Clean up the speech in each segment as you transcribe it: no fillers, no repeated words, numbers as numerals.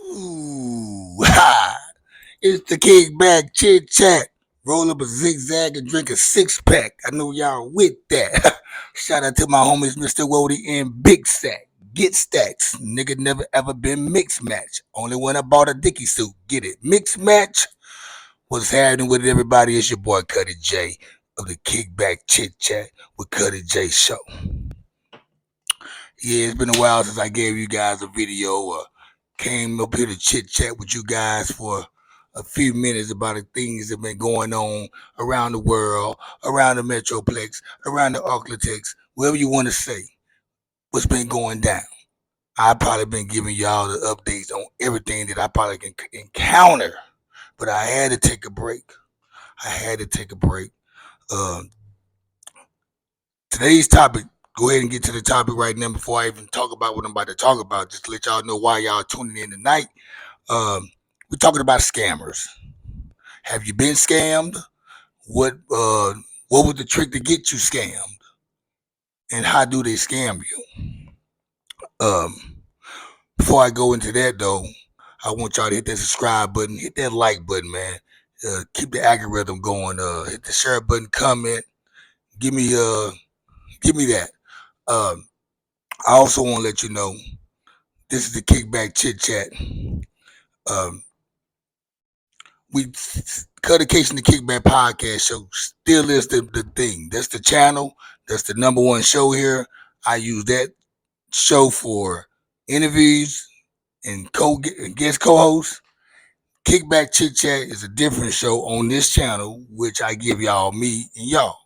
Ooh, ha. It's the kickback chit chat. Roll up a zigzag and drink a six pack. I know y'all with that. Shout out to my homies, Mr. Wody and Big Stack. Get stacks. Nigga never ever been mixed match. Only when I bought a Dickie suit. Get it? Mixed match? What's happening with everybody? It's your boy Cuddy J of the Kickback Chit Chat with Cuddy J Show. Yeah, it's been a while since I gave you guys a video or came up here to chit chat with you guys for a few minutes about the things that have been going on around the world, around the Metroplex, around the Arklatex, wherever you want to say, what's been going down. I've probably been giving y'all the updates on everything that I probably can encounter, but I had to take a break. I had to take a break. Um, Today's topic, go ahead and get to the topic right now before I even talk about what I'm about to talk about, just to let y'all know why y'all tuning in tonight. We're talking about scammers. Have you been scammed? What was the trick to get you scammed? And how do they scam you? Um, Before I go into that though, I want y'all to hit that subscribe button, hit that like button, man. Keep the algorithm going. Hit the share button, comment. Give me give me that. Um, I also want to let you know this is the Kickback Chit Chat. Um, we Cutication the Kickback Podcast Show still is the thing. That's the channel. That's the number one show here. I use that show for interviews and guest co-hosts. Kickback Chit Chat is a different show on this channel, which I give y'all, me and y'all.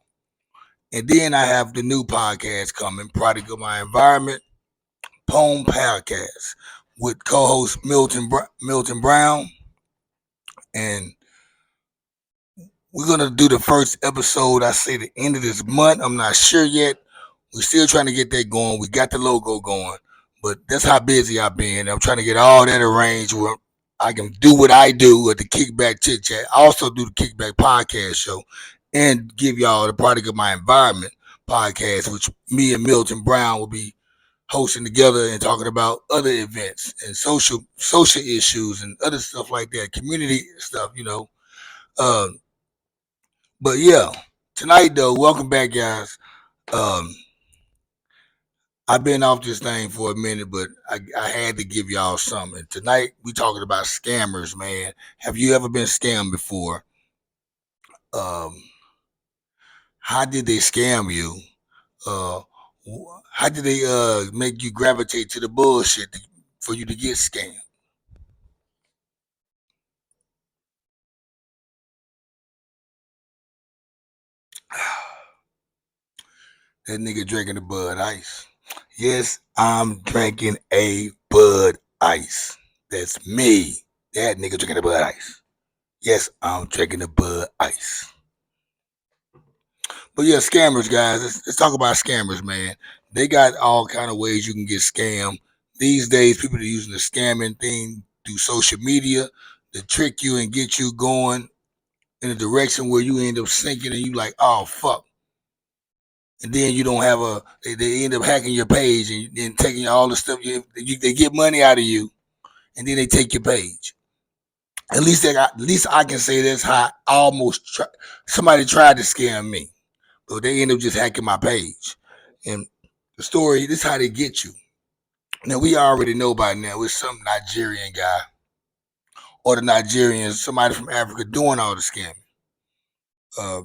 And then I have the new podcast coming, Product of My Environment, Poem Podcast, with co-host Milton Brown. And we're gonna do the first episode. I say the end of this month. I'm not sure yet. We're still trying to get that going. We got the logo going, but that's how busy I've been. I'm trying to get all that arranged where I can do what I do at the Kickback Chit Chat. I also do the Kickback Podcast Show, and give y'all the Product of My Environment podcast, which me and Milton Brown will be hosting together and talking about other events and social issues and other stuff like that, community stuff, you know. Um, but yeah, tonight though, welcome back, guys. Um, I've been off this thing for a minute, but I had to give y'all something. Tonight we talking about scammers, man. Have you ever been scammed before? Um, how did they scam you? Uh, how did they make you gravitate to the bullshit for you to get scammed? That nigga drinking the Bud Ice. Yes, I'm drinking a Bud Ice. That's me. That nigga drinking the Bud Ice. Yes, I'm drinking the Bud Ice. But yeah, scammers, guys. Let's talk about scammers, man. They got all kind of ways you can get scammed. These days, people are using the scamming thing through social media to trick you and get you going in a direction where you end up sinking and you like, oh fuck. And then you don't have they end up hacking your page and taking all the stuff they get money out of you and then they take your page. At least I can say that's how somebody tried to scam me, but they end up just hacking my page. And the story, this is how they get you. Now we already know by now it's some Nigerian guy or the Nigerians, somebody from Africa doing all the scamming. Uh,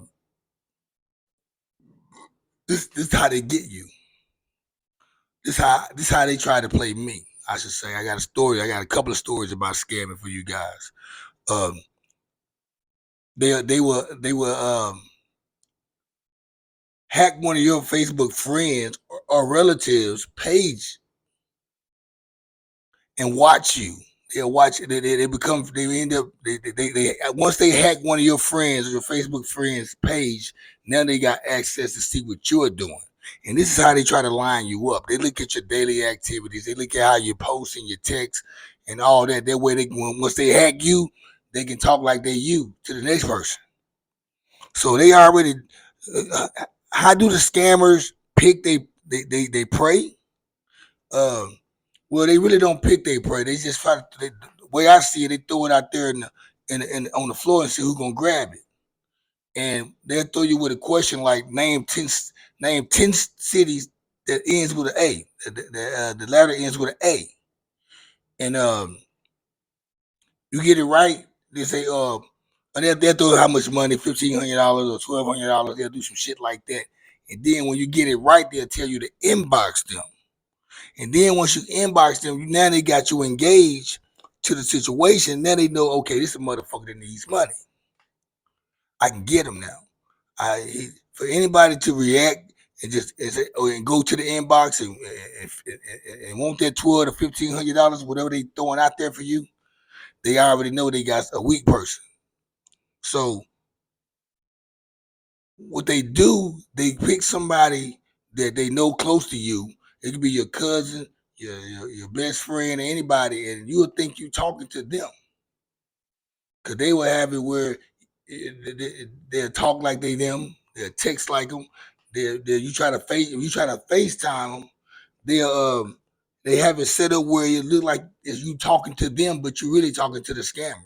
this is how they get you. This how they try to play me. I should say. I got a story. I got a couple of stories about scamming for you guys. Um, they will hack one of your Facebook friends or relatives' page and watch you. They'll watch it. They become. They end up. They once they hack one of your friends or your Facebook friends' page. Now they got access to see what you're doing. And this is how they try to line you up. They look at your daily activities. They look at how you're posting your text and all that. That way, once they hack you, they can talk like they you to the next person. So they already. How do the scammers pick they prey? Um, well, they really don't pick their prey. They just try to. way I see it, they throw it out there on the floor and see who's gonna grab it. And they'll throw you with a question like name 10 cities that ends with an A. The letter ends with an A. And you get it right, they say, and they'll throw how much money, $1,500 or $1,200. They'll do some shit like that. And then when you get it right, they'll tell you to inbox them. And then once you inbox them, now they got you engaged to the situation. Now they know, okay, this is a motherfucker that needs money. I can get him now. For anybody to react and go to the inbox and want that $1,200 to $1,500, whatever they throwing out there for you, they already know they got a weak person. So what they do, they pick somebody that they know close to you. It could be your cousin, your best friend, or anybody, and you'll think you talking to them. Cause they will have it where they'll talk like them, they'll text like them. You try to FaceTime them, they have it set up where it look like it's you talking to them, but you're really talking to the scammer.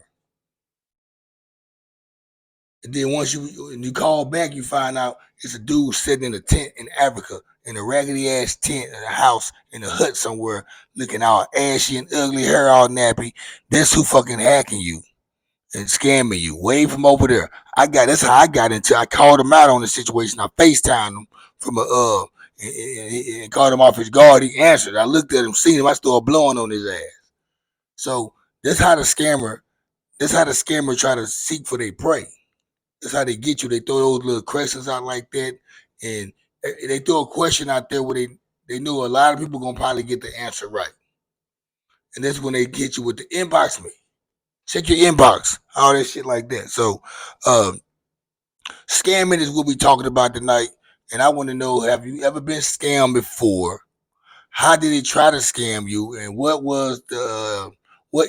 And then once you call back, you find out it's a dude sitting in a tent in Africa, in a raggedy ass tent in a house in a hut somewhere, looking all ashy and ugly, hair all nappy. That's who fucking hacking you and scamming you way from over there. That's how I got into. I called him out on the situation. I FaceTimed him from and called him off his guard. He answered. I looked at him, seen him. I started blowing on his ass. So that's how the scammer try to seek for their prey. That's how they get you. They throw those little questions out like that, and they throw a question out there where they know a lot of people gonna probably get the answer right. And that's when they get you with the inbox me. Check your inbox, all that shit like that. So, scamming is what we talking about tonight. And I want to know: have you ever been scammed before? How did they try to scam you? And what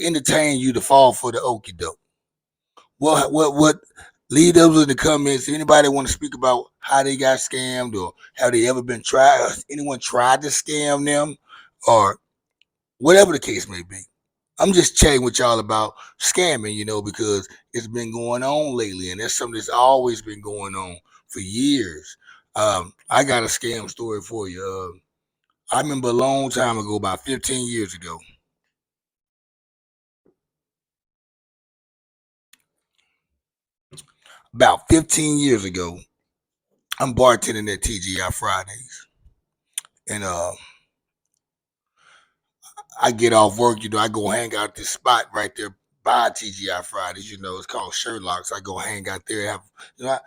entertained you to fall for the okie doke? What? Leave those in the comments. Anybody want to speak about how they got scammed, or have they ever been tried? Anyone tried to scam them, or whatever the case may be? I'm just chatting with y'all about scamming, because it's been going on lately, and that's something that's always been going on for years. I got a scam story for you. I remember a long time ago, about 15 years ago. About 15 years ago, I'm bartending at TGI Fridays, and I get off work, I go hang out at this spot right there by TGI Fridays, it's called Sherlock's. I go hang out there, I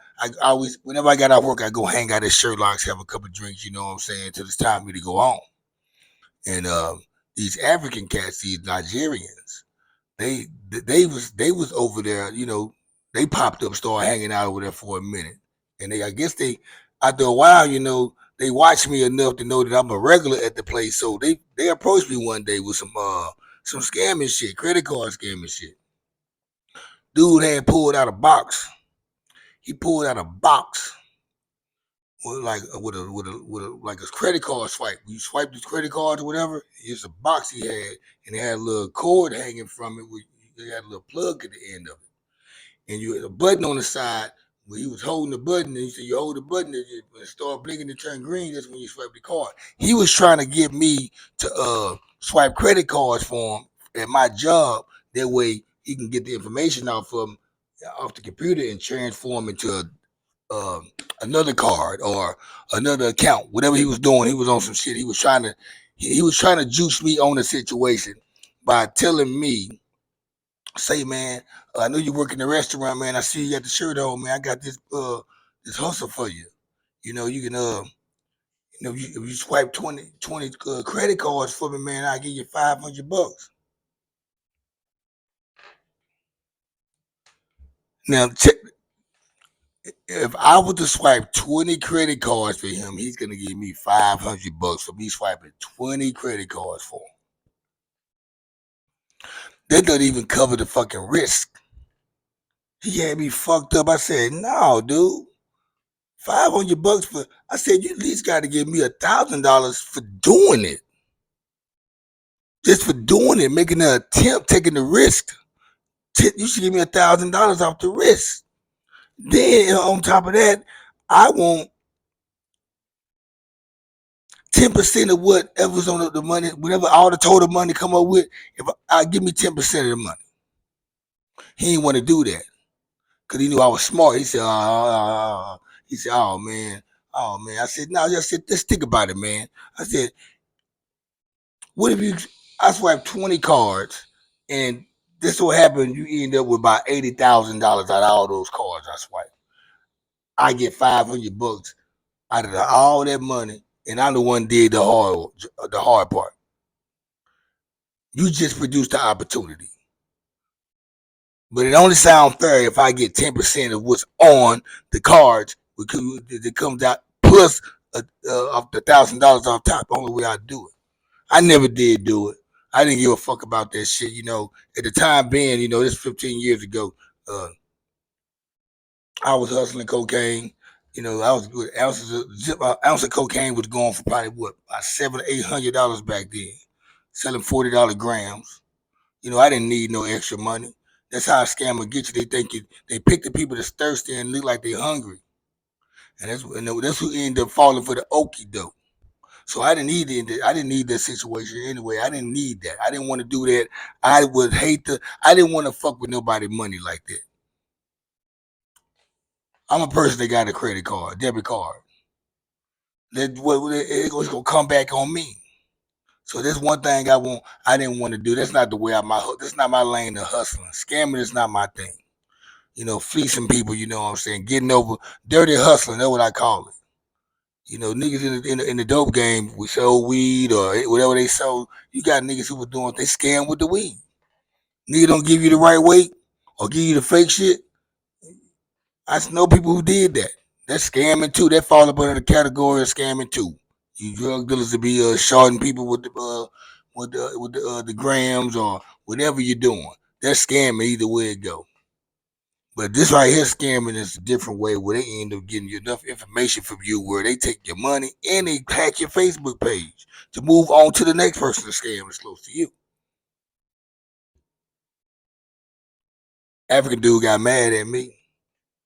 always, whenever I got off work, I go hang out at Sherlock's, have a couple of drinks, you know what I'm saying, till it's time for me to go home. And these African cats, these Nigerians, they was over there, they popped up, started hanging out over there for a minute. And I guess after a while, they watched me enough to know that I'm a regular at the place. So they approached me one day with some scamming shit, credit card scamming shit. Dude had pulled out a box. He pulled out a box with like a credit card swipe. You swipe his credit cards or whatever. It's a box he had, and it had a little cord hanging from it. It had a little plug at the end of it, and you had a button on the side. When he was holding the button, and he said, "You hold the button, and it start blinking and turn green. That's when you swipe the card." He was trying to get me to swipe credit cards for him at my job. That way, he can get the information off the computer and transform into another card or another account. Whatever he was doing, he was on some shit. He was trying to juice me on the situation by telling me, say, man, I know you work in the restaurant, man. I see you got the shirt on, man. I got this hustle for you. You can if you swipe 20 credit cards for me, man, I'll give you $500. Now check, if I were to swipe 20 credit cards for him, he's gonna give me $500 for me swiping 20 credit cards for him. That doesn't even cover the fucking risk. He had me fucked up. I said, no, dude. $500 for. I said, you at least got to give me $1,000 for doing it. just for doing it, making the attempt, taking the risk. You should give me $1,000 off the risk. Then on top of that, I want 10% of whatever's on the money, whatever all the total money come up with. If I give me 10% of the money, he didn't want to do that because he knew I was smart. He said, oh man. I said, no, I said, let's think about it, man. I said, what if I swipe 20 cards and this will happen, you end up with about $80,000 out of all those cards I swipe. I get $500 out of all that money, and I'm the one did the hard part. You just produced the opportunity. But it only sounds fair if I get 10% of what's on the cards that comes out plus of the $1,000 on top. Only way I do it. I never did do it. I didn't give a fuck about that shit. At the time being, this 15 years ago, I was hustling cocaine. I was good. Ounce of cocaine was going for probably what, about $700-800 back then, selling $40 grams. I didn't need no extra money. That's how a scammer gets you. They think they pick the people that's thirsty and look like they're hungry, and that's who end up falling for the okie doke. So I didn't need that situation anyway. I didn't need that. I didn't want to do that. I didn't want to fuck with nobody money like that. I'm a person that got a credit card, debit card. It's gonna come back on me. So that's one thing I didn't want to do. That's not the way that's not my lane of hustling. Scamming is not my thing. Fleecing people, you know what I'm saying? Getting over dirty hustling, that's what I call it. Niggas in the dope game, we sell weed or whatever they sell. You got niggas who were doing, they scam with the weed. Nigga don't give you the right weight or give you the fake shit. I know people who did that. That's scamming too. That fall up under the category of scamming too. You drug dealers to be shorting people with the grams or whatever you're doing. That's scamming either way it go. But this right here scamming is a different way where they end up getting you enough information from you where they take your money and they hack your Facebook page to move on to the next person to scam that's close to you. African dude got mad at me.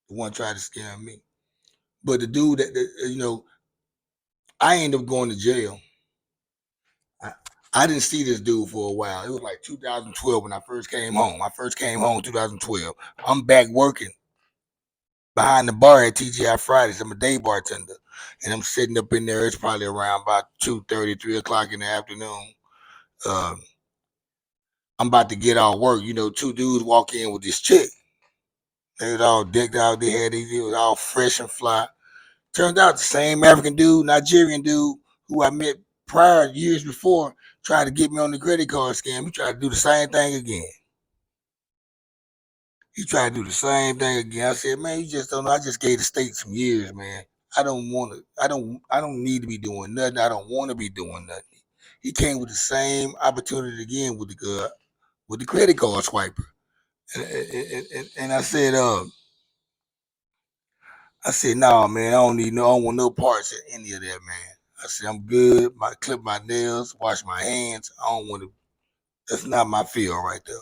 The one tried to scam me. But the dude that I ended up going to jail. I didn't see this dude for a while. It was like 2012 when I first came home. I first came home in 2012. I'm back working behind the bar at TGI Fridays. I'm a day bartender. And I'm sitting up in there. It's probably around about 2:30, 3 o'clock in the afternoon. I'm about to get out work. Two dudes walk in with this chick. They was all decked out. It was all fresh and fly. Turned out the same African dude, Nigerian dude who I met prior years before tried to get me on the credit card scam. He tried to do the same thing again. I said, man, you just don't know. I just gave the state some years, man. I don't need to be doing nothing. I don't want to be doing nothing. He came with the same opportunity again with the credit card swiper. And I said, no, man, I don't want no parts of any of that, man. I said, I'm good. Clip my nails, wash my hands. I don't want to. That's not my field right there.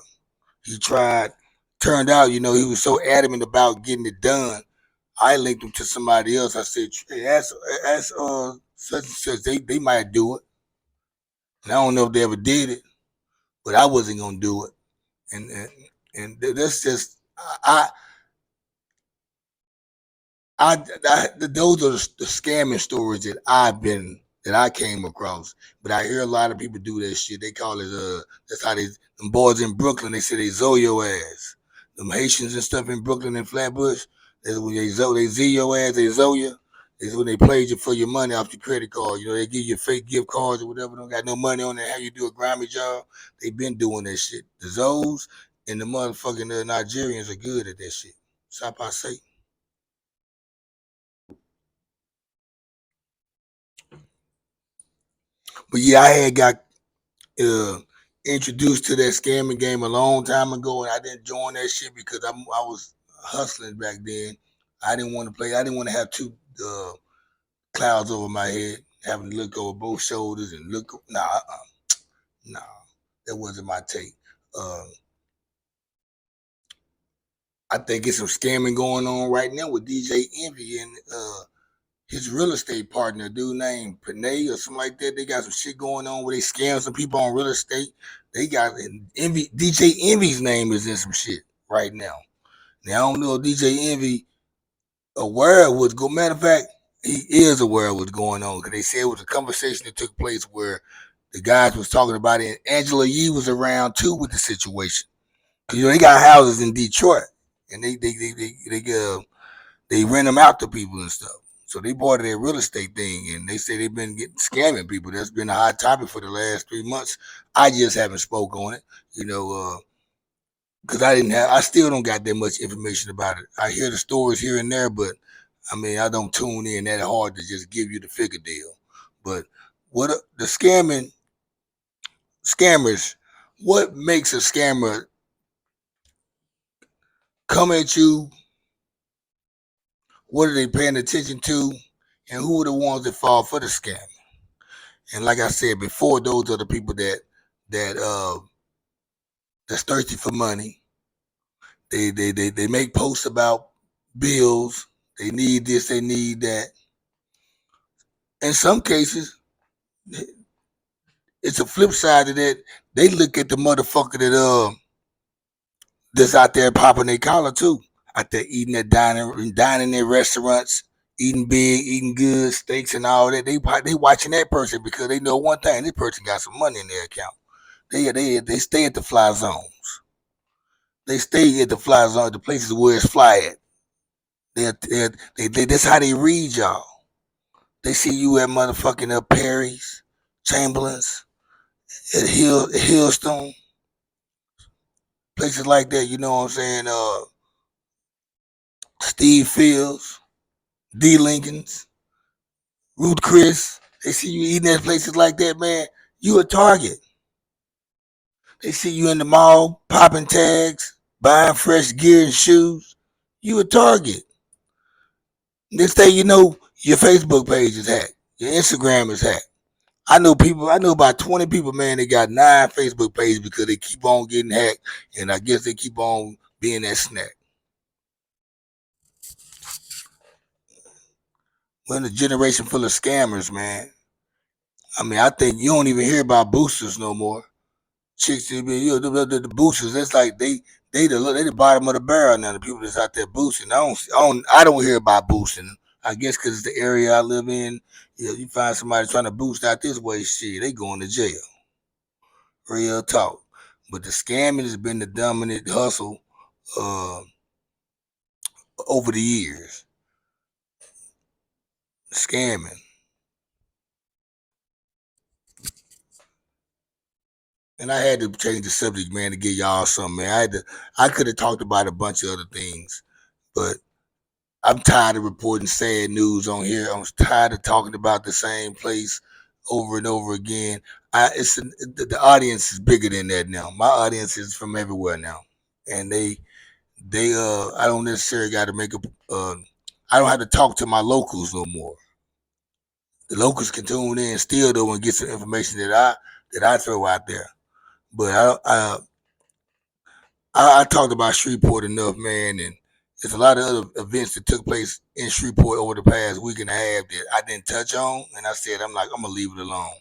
He tried. Turned out, he was so adamant about getting it done. I linked him to somebody else. I said, hey, ask such and such. They might do it. And I don't know if they ever did it, but I wasn't gonna do it. And that's just those are the scamming stories that I came across. But I hear a lot of people do that shit. They call it that's how them boys in Brooklyn, they say they zo your ass. Them Haitians and stuff in Brooklyn and Flatbush, that's when they z your ass, they zo you. Is when they played you for your money off your credit card. They give you fake gift cards or whatever. Don't got no money on there. How you do a grimy job? They been doing that shit. The Zoes and the motherfucking Nigerians are good at that shit. Stop I say. But yeah, I had got introduced to that scamming game a long time ago, and I didn't join that shit because I was hustling back then. I didn't want to play. I didn't want to have two clouds over my head, having to look over both shoulders and look. Nah. That wasn't my take. I think it's some scamming going on right now with DJ Envy and his real estate partner, a dude named Panay or something like that. They got some shit going on where they scam some people on real estate. They got Envy, DJ Envy's name is in some shit right now. Now I don't know if DJ Envy aware of what's going. Matter of fact, he is aware of what's going on because they said it was a conversation that took place where the guys was talking about it, and Angela Yee was around too with the situation. Cause they got houses in Detroit, and they rent them out to people and stuff. So they bought their real estate thing, and they say they've been getting scamming people. That's been a hot topic for the last 3 months. I just haven't spoke on it, because I still don't got that much information about it. I hear the stories here and there, but I mean, I don't tune in that hard to just give you the figure deal. But what the scammers? What makes a scammer come at you? What are they paying attention to? And who are the ones that fall for the scam? And like I said before, those are the people that that's thirsty for money. They make posts about bills. They need this, they need that. In some cases, it's a flip side of that. They look at the motherfucker that's out there popping their collar too. Out there eating at dining in restaurants, eating big, eating good, steaks and all that. They watching that person because they know one thing: this person got some money in their account. They stay at the fly zones. They stay at the fly zone, the places where it's fly at. That's how they read y'all. They see you at motherfucking Perry's, Chamberlain's, at Hillstone, places like that. You know what I'm saying? Steve Fields, D. Lincoln's, Ruth Chris. They see you eating at places like that, man. You a target. They see you in the mall popping tags, buying fresh gear and shoes. You a target. Next thing you know, your Facebook page is hacked. Your Instagram is hacked. I know about 20 people, man, they got 9 Facebook pages because they keep on getting hacked, and I guess they keep on being that snack. We're in a generation full of scammers, man. I mean, I think you don't even hear about boosters no more. Chicks, the boosters. That's like they the bottom of the barrel now. The people that's out there boosting. I don't hear about boosting. I guess because it's the area I live in. You find somebody trying to boost out this way, shit, they going to jail. Real talk. But the scamming has been the dominant hustle uh, over the years. Scamming. And I had to change the subject, man, to get y'all something, man. I could have talked about a bunch of other things, but I'm tired of reporting sad news on here. I'm tired of talking about the same place over and over again. The audience is bigger than that now. My audience is from everywhere now, and they I don't necessarily got to make a I don't have to talk to my locals no more. The locals can tune in still though and get some information that I throw out there. But I talked about Shreveport enough, man, and there's a lot of other events that took place in Shreveport over the past week and a half that I didn't touch on, and I said I'm gonna leave it alone.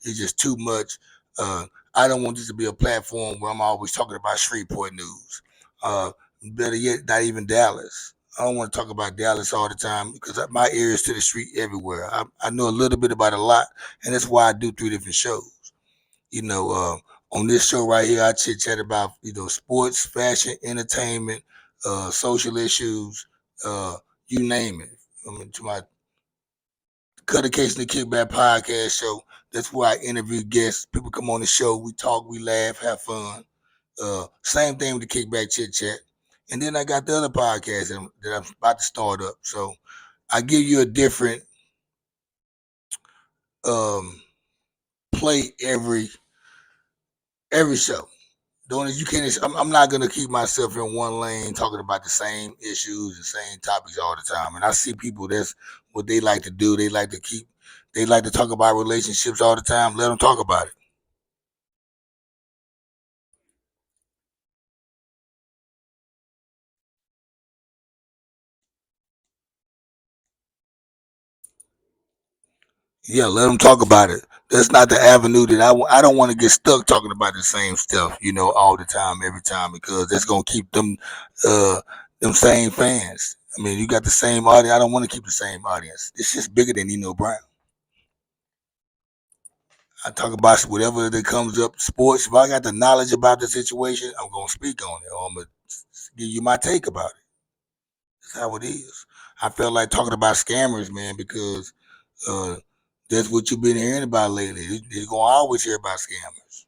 It's just too much. Uh, I don't want this to be a platform where I'm always talking about Shreveport news. Better yet, not even Dallas. I don't want to talk about Dallas all the time because my ear is to the street everywhere. I know a little bit about a lot, and that's why I do 3 different shows. You know, on this show right here, I chit chat about sports, fashion, entertainment, social issues, uh, you name it. I mean, to my Cut Occasionally Kickback podcast show, that's where I interview guests. People come on the show, we talk, we laugh, have fun. Same thing with the Kickback Chit Chat. And then I got the other podcast that I'm about to start up. So I give you a different um, play every show. Doing is you can't. I'm not gonna keep myself in one lane talking about the same issues and same topics all the time. And I see people that's what they like to do. They like to keep. They like to talk about relationships all the time. Let them talk about it. Yeah, let them talk about it. That's not the avenue that I don't want to get stuck talking about the same stuff, all the time, every time, because that's gonna keep uh, them same fans. I mean, you got the same audience. I don't want to keep the same audience. This shit's bigger than Nino Brown. I talk about whatever that comes up, sports. If I got the knowledge about the situation, I'm gonna speak on it, or I'm gonna give you my take about it. That's how it is. I felt like talking about scammers, man, because uh, that's what you've been hearing about lately. You're gonna always hear about scammers.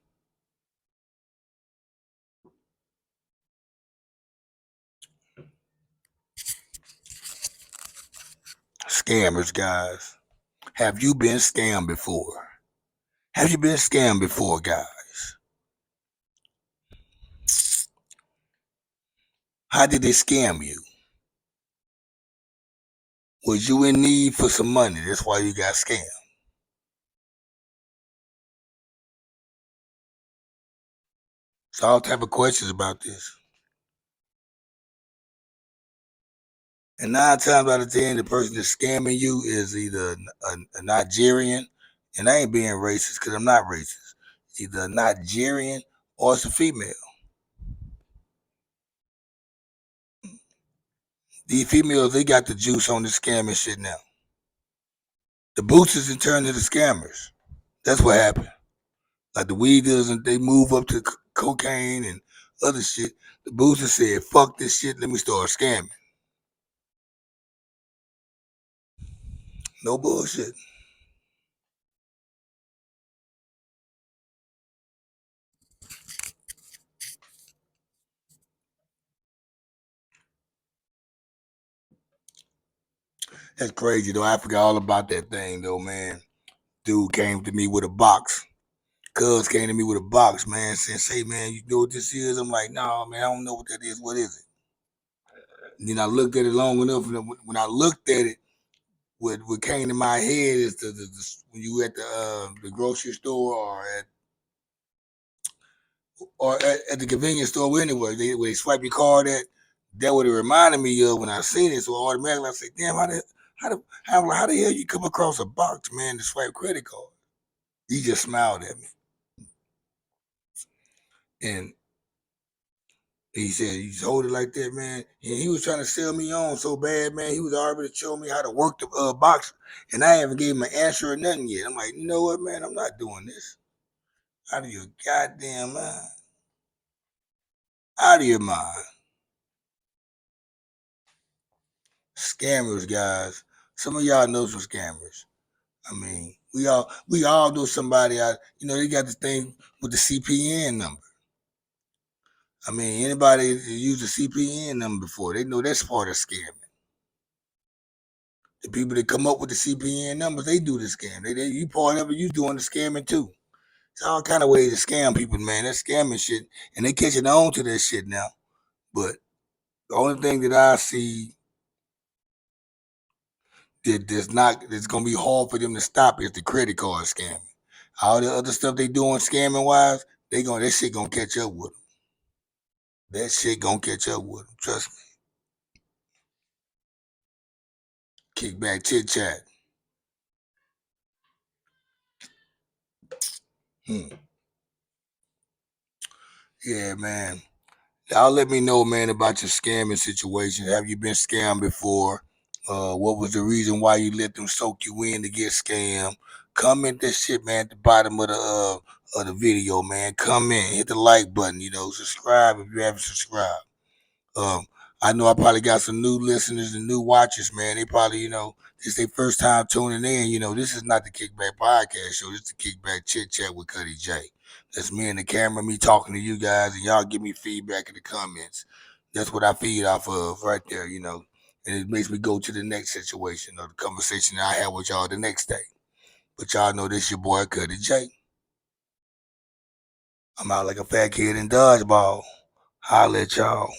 Scammers, guys. Have you been scammed before? Have you been scammed before, guys? How did they scam you? Was you in need for some money? That's why you got scammed. It's all type of questions about this. And 9 times out of 10, the person that's scamming you is either a Nigerian, and I ain't being racist because I'm not racist. It's either a Nigerian or it's a female. These females, they got the juice on the scamming shit now. The boosters in turn to the scammers. That's what happened. Like the weed dealers, and they move up to cocaine and other shit. The boosters said, "Fuck this shit. Let me start scamming." No bullshit. That's crazy though. I forgot all about that thing though, man. Dude came to me with a box. Cuz came to me with a box, man. Said, "Hey, man, you know what this is?" I'm like, "No, man, I don't know what that is. What is it?" And then I looked at it long enough, and when I looked at it, what came to my head is when you at the grocery store or at the convenience store anywhere, where they swipe your card at. That what it reminded me of when I seen it. So automatically I said, "Damn, how the hell you come across a box, man, to swipe credit card?" He just smiled at me, and he said, "You just hold it like that, man." And he was trying to sell me on so bad, man. He was already showing me how to work the box, and I haven't gave him an answer or nothing yet. I'm like, you know what, man? I'm not doing this. Out of your goddamn mind. Out of your mind. Scammers, guys. Some of y'all know some scammers. I mean, we all know somebody out. They got the thing with the CPN number. I mean, anybody used a CPN number before, they know that's part of scamming. The people that come up with the CPN numbers, they do the scam. You part of it, you doing the scamming too. It's all kind of ways to scam people, man. That's scamming shit, and they catching on to that shit now. But the only thing that I see that's gonna be hard for them to stop is the credit card scamming. All the other stuff they doing scamming wise, that shit gonna catch up with them. That shit gonna catch up with them. Trust me. Kickback chit chat. Hmm. Yeah, man. Y'all let me know, man, about your scamming situation. Have you been scammed before? What was the reason why you let them soak you in to get scammed? Comment that shit, man, at the bottom of the video, man. Comment, hit the like button, subscribe if you haven't subscribed. Um, I know I probably got some new listeners and new watchers, man. They probably, this their first time tuning in. This is not the Kickback Podcast Show. This is the Kickback Chit Chat with Cuddy J. That's me and the camera, me talking to you guys, and y'all give me feedback in the comments. That's what I feed off of right there, and it makes me go to the next situation or the conversation that I have with y'all the next day. But y'all know this your boy Cuddy J. I'm out like a fat kid in dodgeball. Holla at y'all.